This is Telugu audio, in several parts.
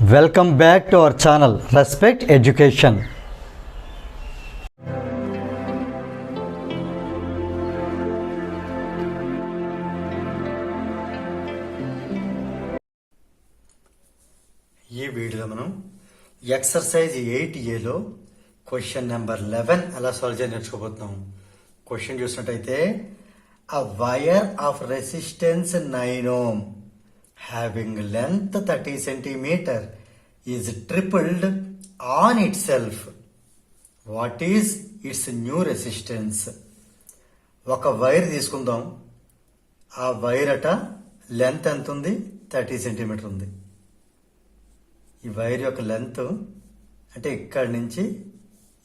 Welcome back to our channel respect education. ఈ వీడియోలో మనం ఎక్సర్సైజ్ 8Aలో క్వశ్చన్ నెంబర్ 11 ఎలా సాల్వ్ చేయాలి నేర్చుకోబోతున్నాం. క్వశ్చన్ చూసినట్టయితే a wire of resistance 9 ohm having length 30 centimeter is tripled on itself. What is its new resistance? ఒక వైర్ తీసుకుందాం. ఆ వైర్ అట లెంత్ ఎంత ఉంది? 30 సెంటీమీటర్ ఉంది. ఈ వైర్ యొక్క లెంత్ అంటే ఇక్కడి నుంచి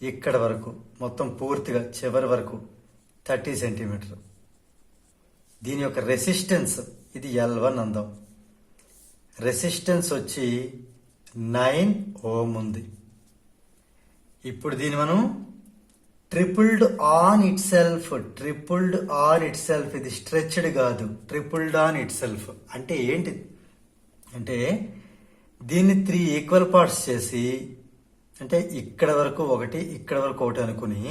ఇక్కడ వరకు మొత్తం పూర్తిగా చివరి వరకు 30 సెంటీమీటర్. దీని యొక్క రెసిస్టెన్స్ ఇది L1 అందాం. రెసిస్టెన్స్ వచ్చి 9 ఓం ఉంది. ఇప్పుడు దీన్ని మనం tripled on itself, tripled on itself, ఇది స్ట్రెచ్డ్ కాదు, ట్రిపుల్డ్ ఆన్ ఇట్ సెల్ఫ్ అంటే ఏంటి అంటే దీన్ని 3 ఈక్వల్ పార్ట్స్ చేసి అంటే ఇక్కడ వరకు ఒకటి ఇక్కడ వరకు ఒకటి అనుకుని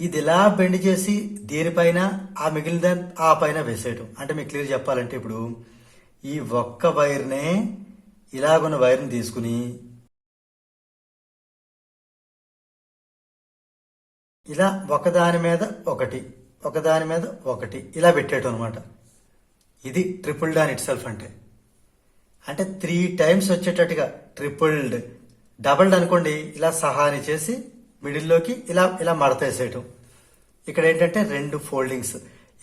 ఇది ఇలా బెండ్ చేసి దీనిపైన ఆ మిగిలిన ఆ పైన వేసేయటం. అంటే మీకు క్లియర్ చెప్పాలంటే ఇప్పుడు ఈ ఒక్క వైర్నే ఇలాగున్న వైర్ని తీసుకుని ఇలా ఒకదాని మీద ఒకటి ఒకదాని మీద ఒకటి ఇలా పెట్టేయటం అనమాట. ఇది ట్రిపుల్డ్ ఆన్ ఇట్ సెల్ఫ్ అంటే 3 టైమ్స్ వచ్చేటట్టుగా ట్రిపుల్డ్. డబల్డ్ అనుకోండి ఇలా సహాని చేసి మిడిల్లోకి ఇలా ఇలా మడతేసేయటం. ఇక్కడ ఏంటంటే 2 ఫోల్డింగ్స్,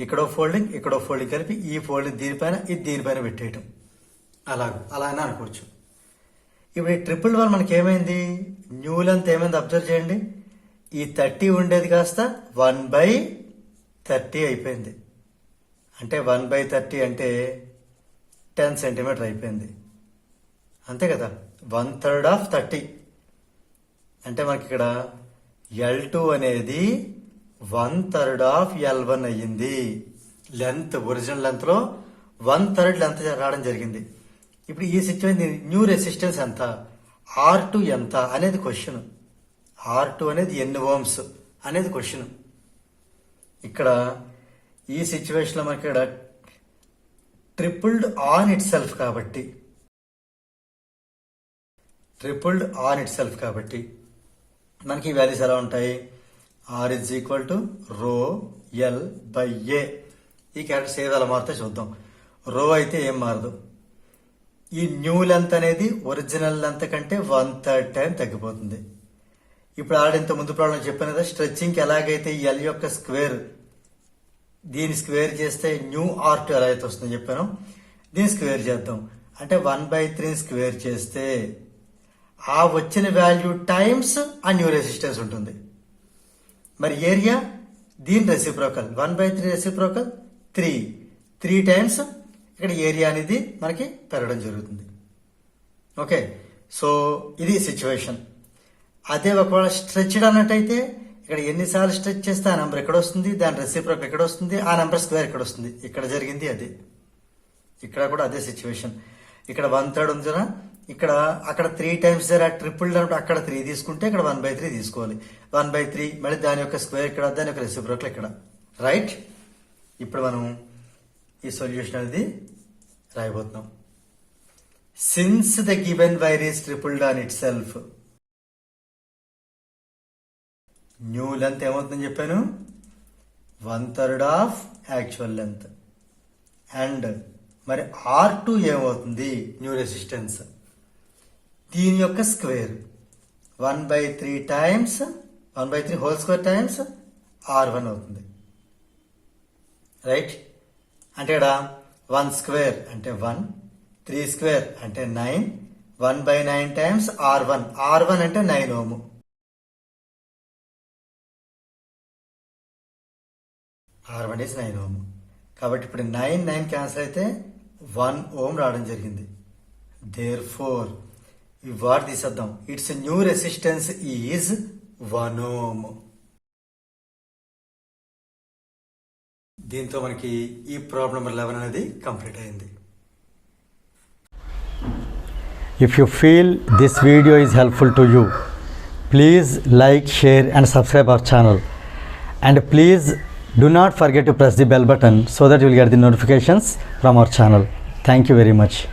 ఇక్కడో ఫోల్డింగ్ ఇక్కడో ఫోల్డింగ్ కలిపి ఈ ఫోల్డింగ్ దీనిపైన ఇది దీనిపైన పెట్టేయటం. అలా అయినా అనుకోవచ్చు. ఇప్పుడు ఈ ట్రిపుల్ వల్ల మనకి ఏమైంది? న్యూ లెంత్ ఏమైంది అబ్జర్వ్ చేయండి. ఈ 30 ఉండేది కాస్త 1/30 అయిపోయింది. అంటే 1/30 అంటే 10 సెంటీమీటర్ అయిపోయింది. అంతే కదా, 1/3 ఆఫ్ 30 అంటే మనకి ఇక్కడ L2 అనేది 1/3 ఆఫ్ L1 అయ్యింది. లెంత్ ఒరిజినల్ లెంత్ లో 1/3 లెంత్ రావడం జరిగింది. ఇప్పుడు ఈ సిచ్యువేషన్ న్యూ రెసిస్టెన్స్ ఎంత, R2 ఎంత అనేది క్వశ్చన్. R2 అనేది ఎన్ని ఓమ్స్ అనేది క్వశ్చన్. ఇక్కడ ఈ సిచ్యువేషన్ లో మనకి ఇక్కడ ట్రిపుల్డ్ ఆన్ ఇట్ సెల్ఫ్ కాబట్టి మనకి వాల్యూస్ ఎలా ఉంటాయి? R is equal to rho L by A. ఈ క్యారెక్టర్స్ ఏది అలా మారితే చూద్దాం. రో అయితే ఏం మారదు. ఈ న్యూ లెంత్ అనేది ఒరిజినల్ లెంత్ కంటే 1/3 టైం తగ్గిపోతుంది. ఇప్పుడు ఇంత ముందు ప్రాబ్లం చెప్పాను కదా, స్ట్రెచ్చింగ్ ఎలాగైతే L యొక్క స్క్వేర్ దీని స్క్వేర్ చేస్తే న్యూ R2 ఎలా అయితే వస్తుందో చెప్పాను. దీన్ని స్క్వేర్ చేద్దాం. అంటే 1/3 స్క్వేర్ చేస్తే ఆ వచ్చిన వాల్యూ టైమ్స్ ఆ న్యూ రెసిస్టెన్స్ ఉంటుంది. మరి ఏరియా దీని రెసిప్రోకల్ 1/3 రెసిప్రోకల్ 3 టైమ్స్ ఇక్కడ ఏరియా అనేది మనకి పెరగడం జరుగుతుంది. ఓకే, సో ఇది సిచ్యువేషన్. అదే ఒకవేళ స్ట్రెచ్డ్ అన్నట్టయితే ఇక్కడ ఎన్నిసార్లు స్ట్రెచ్ చేస్తే ఆ నెంబర్ ఎక్కడ వస్తుంది, దాని రెసిప్రోకల్ ఎక్కడ వస్తుంది, ఆ నెంబర్ స్క్వేర్ ఎక్కడ వస్తుంది. ఇక్కడ జరిగింది అదే, ఇక్కడ కూడా అదే సిచ్యువేషన్. ఇక్కడ 1/3 ఉందిరా, ఇక్కడ అక్కడ 3 టైమ్స్ ట్రిపుల్ అన్నప్పుడు అక్కడ 3 తీసుకుంటే ఇక్కడ 1/3 తీసుకోవాలి. 1/3 మళ్ళీ దాని యొక్క స్క్వేర్ ఇక్కడ, దాని యొక్క రెసిప్రోకల్ ఇక్కడ. రైట్, ఇప్పుడు మనం ఈ సొల్యూషన్ అనేది రాయబోతున్నాం. Since the given wire is tripled on itself, new length ఏమవుతుందని చెప్పాను? 1/3 ఆఫ్ యాక్చువల్ లెంత్. అండ్ మరి R2 ఏమవుతుంది? New resistance. దీని యొక్క square 1/3 times 1/3 whole square times R1 అవుతుంది. రైట్, అంటే ఇక్కడ 1 స్క్వేర్ అంటే 1, 3 స్క్వేర్ అంటే 9, 1/9 టైమ్స్ R1 అంటే 9 ఓము. R1 is 9 ఓం. కాబట్టి ఇప్పుడు 9 క్యాన్సిల్ అయితే 1 ఓం రావడం జరిగింది. దేర్ ఫోర్ ఈ వాట్ తీసేద్దాం. ఇట్స్ న్యూ రెసిస్టెన్స్ ఈజ్ 1 ఓం. దీంతో మనకి ఈ ప్రాబ్లం నెంబర్ 11 అనేది కంప్లీట్ అయింది. If you feel this video is helpful to you, please like, share and subscribe our channel. And please do not forget to press the bell button so that you will get the notifications from our channel. Thank you very much.